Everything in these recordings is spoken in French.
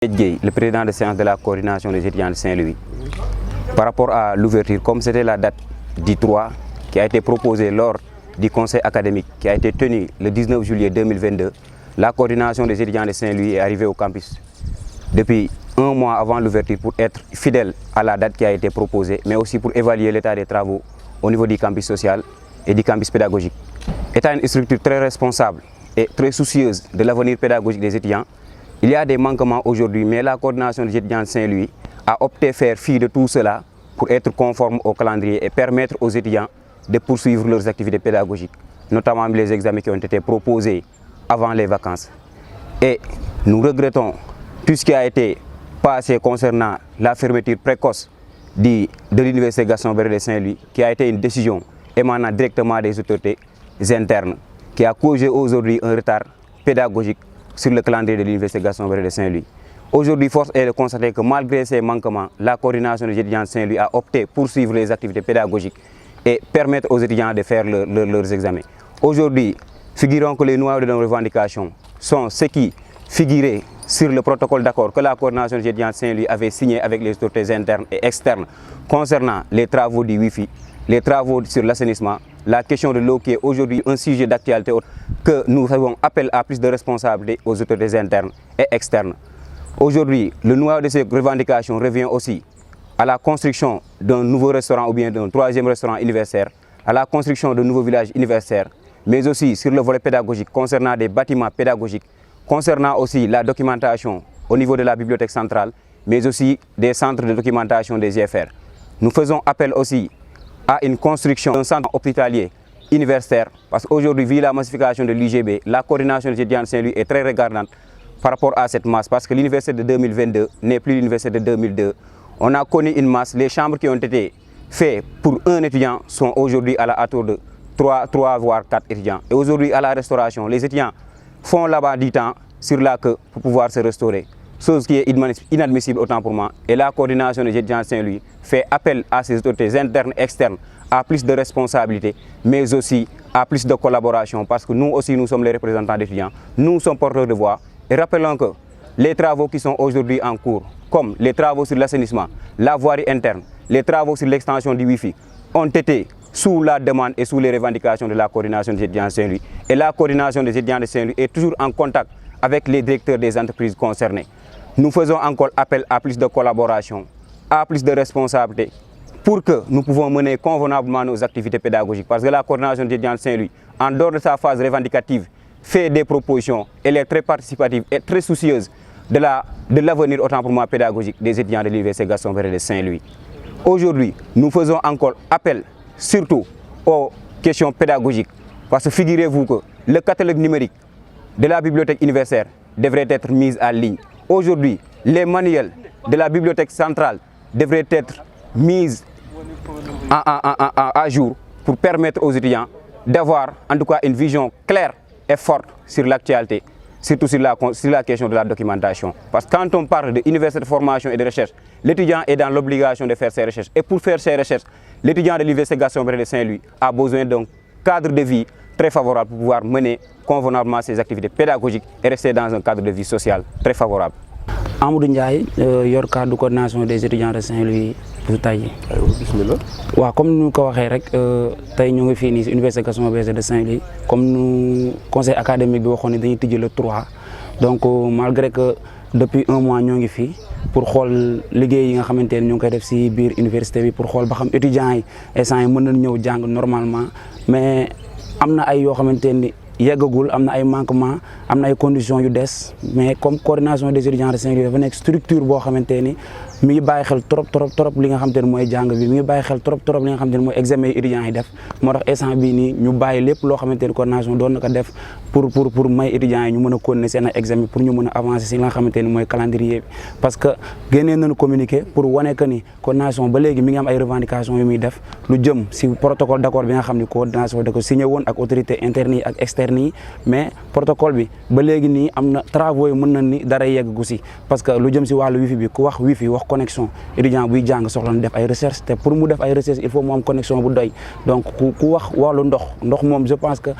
Le président de séance de la coordination des étudiants de Saint-Louis, par rapport à l'ouverture, comme c'était la date du 3 qui a été proposée lors du conseil académique qui a été tenu le 19 juillet 2022, la coordination des étudiants de Saint-Louis est arrivée au campus depuis un mois avant l'ouverture pour être fidèle à la date qui a été proposée, mais aussi pour évaluer l'état des travaux au niveau du campus social et du campus pédagogique. Étant une structure très responsable et très soucieuse de l'avenir pédagogique des étudiants, il y a des manquements aujourd'hui, mais la coordination des étudiants de Saint-Louis a opté faire fi de tout cela pour être conforme au calendrier et permettre aux étudiants de poursuivre leurs activités pédagogiques, notamment les examens qui ont été proposés avant les vacances. Et nous regrettons tout ce qui a été passé concernant la fermeture précoce de l'université Gaston Berger de Saint-Louis, qui a été une décision émanant directement des autorités internes, qui a causé aujourd'hui un retard pédagogique sur le calendrier de l'université Gaston Berger de Saint-Louis. Aujourd'hui, force est de constater que malgré ces manquements, la coordination des étudiants de Saint-Louis a opté pour suivre les activités pédagogiques et permettre aux étudiants de faire leurs examens. Aujourd'hui, figurons que les noyaux de nos revendications sont ceux qui figuraient sur le protocole d'accord que la coordination des étudiants de Saint-Louis avait signé avec les autorités internes et externes concernant les travaux du Wi-Fi, les travaux sur l'assainissement, la question de l'eau qui est aujourd'hui un sujet d'actualité que nous faisons appel à plus de responsabilités aux autorités internes et externes. Aujourd'hui, le noyau de ces revendications revient aussi à la construction d'un nouveau restaurant ou bien d'un troisième restaurant universitaire, à la construction de nouveaux villages universitaires, mais aussi sur le volet pédagogique concernant des bâtiments pédagogiques, concernant aussi la documentation au niveau de la bibliothèque centrale, mais aussi des centres de documentation des IFR. Nous faisons appel aussi à une construction d'un centre hospitalier universitaire, parce qu'aujourd'hui, vu la massification de l'IGB, la coordination des étudiants de Saint-Louis est très regardante par rapport à cette masse, parce que l'université de 2022 n'est plus l'université de 2002. On a connu une masse, les chambres qui ont été faites pour un étudiant sont aujourd'hui à la hauteur de 3 voire 4 étudiants. Et aujourd'hui, à la restauration, les étudiants font là-bas du temps sur la queue pour pouvoir se restaurer, chose qui est inadmissible autant pour moi. Et la coordination des étudiants de Saint-Louis fait appel à ces autorités internes et externes à plus de responsabilité, mais aussi à plus de collaboration, parce que nous aussi, nous sommes les représentants d'étudiants, nous sommes porteurs de voix. Et rappelons que les travaux qui sont aujourd'hui en cours, comme les travaux sur l'assainissement, la voirie interne, les travaux sur l'extension du Wi-Fi, ont été sous la demande et sous les revendications de la coordination des étudiants de Saint-Louis. Et la coordination des étudiants de Saint-Louis est toujours en contact avec les directeurs des entreprises concernées. Nous faisons encore appel à plus de collaboration, à plus de responsabilité, pour que nous pouvons mener convenablement nos activités pédagogiques. Parce que la coordination des étudiants de Saint-Louis, en dehors de sa phase revendicative, fait des propositions, elle est très participative et très soucieuse de l'avenir autant pour moi pédagogique des étudiants de l'université Gaston Berger de Saint-Louis. Aujourd'hui, nous faisons encore appel surtout aux questions pédagogiques, parce que figurez-vous que le catalogue numérique de la bibliothèque universitaire devrait être mis en ligne. Aujourd'hui, les manuels de la bibliothèque centrale devraient être mis à jour pour permettre aux étudiants d'avoir en tout cas une vision claire et forte sur l'actualité, surtout sur la question de la documentation. Parce que quand on parle de l'université de formation et de recherche, l'étudiant est dans l'obligation de faire ses recherches. Et pour faire ses recherches, l'étudiant de l'université Gaston Berger de Saint-Louis a besoin d'un cadre de vie très favorable pour pouvoir mener convenablement ses activités pédagogiques et rester dans un cadre de vie sociale très favorable. Amadou Ndiaye, yor cadre de coordination des étudiants de Saint-Louis pour tey. Bismillah. waaw comme nous ko waxee rek tey ñu ngi fii nii si université Gaston Berger de Saint-Louis comme nous conseil académique bi waxoon ne dañuy tijji le 3 donc malgré que depuis un mois ñoo ngi fii pour xool liggéey yi nga xamante ne ñu ngi koy def si biir université bi pour xool ba xam étudiants yi instant yi mën nañ ñëw jàng normalement, mais am na ay yoo xamante ni yeggagul, am na ay manquement, am na ay conditions yu des, mais comme coordination des étudiants de Saint-Louis dafa nekk structure boo xamante ni mi ngi bàyyi xel trop li nga xamante ne mooy jàng bi, mi ngi bàyyi xel trop li nga xamante ne mooy examen yi étudiants yi def. Moo tax instant bii nii ñu bàyyi lépp loo xamante ni coordination doon na ko def pour may étudiants yi ñu mën a continuer seen ay examen pour ñu mën a avancer si li nga xamante ni mooy calendrier bi. Parce que génnee nañu communiqué pour wane que ni coordination ba léegi mi ngi am ay revendications yu muy def lu jëm si protocole d'accord bi nga xam ni coordination da ko signé woon ak autorité interne yi ak externe yi, mais protocole bi ba léegi nii am na travaux yi mën na ni dara yegg gu si, parce que lu jëm si wàllu wifi bi ku wax wifi wax connexion, étudiant buy jàng soxla na def ay recherche, te pour mu def ay recherche il faut mu am connexion bu doy. Donc ku wax wàllu ndox moom je pense que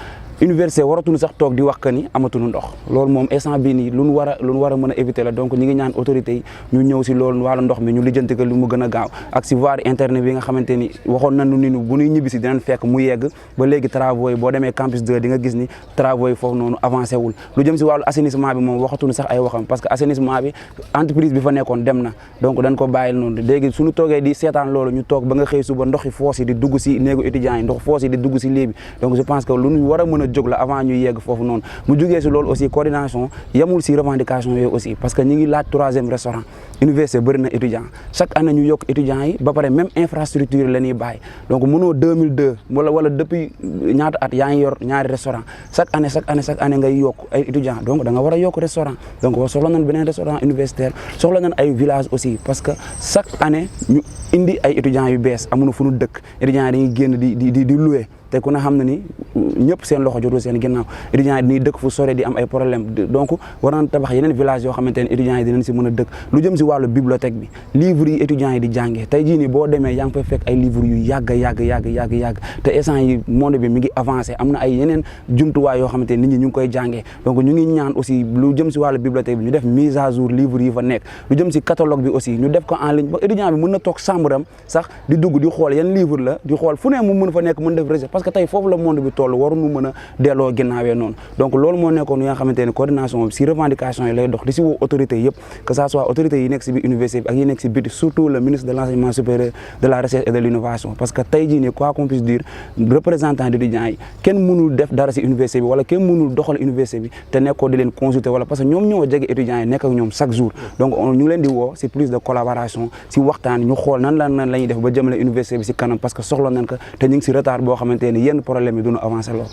université waratuñu sax toog di wax que ni amatuñu ndox loolu moom instant bii nii lu ñu war a mën a éviter la donc ñi ngi ñaan autorités yi ñu ñëw si loolu wàllu ndox mi ñu lijjanti ko lu mu gën a gaaw ak si voie internet bi nga xamante ni waxoon nañu ni bu ñuy ñibbi si dinañ fekk mu yegg ba léegi travaux yi boo demee campus 2 di nga gis ni travaux yi foofu noonu avancé wul lu jëm si wàllu assainissement bi moom waxatuñu sax ay waxam parce que assainissement bi entreprise bi fa nekkoon dem na donc dañ ko bàyyil noonu léegi suñu toogee di seetaan loolu ñu toog ba nga xëy suba ndox yi foos yi di dugg si néegu étudiants yi ndox foos yi di dugg si lii bi donc je pense que lu ñu war a mën a jóg la avant ñuy yegg foofu noonu mu jógee si loolu aussi coordination yemul si revendication yooyu aussi parce que ñi ngi laaj 3e restaurant université bëri na étudiant chaque année ñu yokk étudiants yi ba pare même infrastructure la ñuy bàyyi donc mënoo 2002 wala depuis ñaata at yaa ngi yor ñaari restaurant chaque année ngay yokk ay étudiants donc da nga war a yokk restaurant donc soxla nañ beneen restaurant universitaire soxla nañ ay village aussi parce que chaque année ñu indi ay étudiants yu bees amuñu fu ñu dëkk étudiants yi dañuy génn di louer te ku ne xam na ni ñëpp seen loxo jotul seen ginnaaw étudiants yi dañuy dëkk fu sore di am ay problème donc war nañ tabax yeneen village yoo xamante ne étudiants yi dinañ si mën a dëkk lu jëm si wàllu bibliothèque bi livres yi étudiants yi di jàngee tey jii nii boo demee yaa ngi fay fekk ay livres yu yàgg te instant yi monde bi mi ngi avancé am na ay yeneen jumtuwaay yoo xamante ne nit ñi ñu ngi koy jàngee donc ñu ngi ñaan aussi lu jëm si wàllu bibliothèque bi ñu def mise à jour livres yi fa nekk lu jëm si catalogue bi aussi ñu def ko en ligne ba étudiant bi mën na toog chambre am sax di dugg di xool yan livre la di xool fu ne mu mën fa nekk mën def recherche parce que tey foofu la monde bi toll waruñu mën a delloo ginnaawee noonu donc loolu moo nekkoon nga xamante ne coordination si revendication yi lay dox di si woo autorités yëpp que ça soit autorités yi nekk si biir université bi ak yi nekk si biti surtout le ministre de l'enseignement supérieur de la recherche et de l'innovation parce que tey jii nii quoi qu'on puisse dire représentant d'étudiants yi kenn mënul def dara si université bi wala kenn mënul doxal université bi te nekkoo di leen consulter wala parce que ñoom ñoo jege étudiants yi nekk ak ñoom chaque jour donc ñu ngi leen di woo si plus de collaboration si waxtaan ñu xool nan la ñuy def ba jëmale université bi si kanam parce que soxla nañ ko te ñu ngi si retard boo xamante ne yenn problème yi duñu avancer loo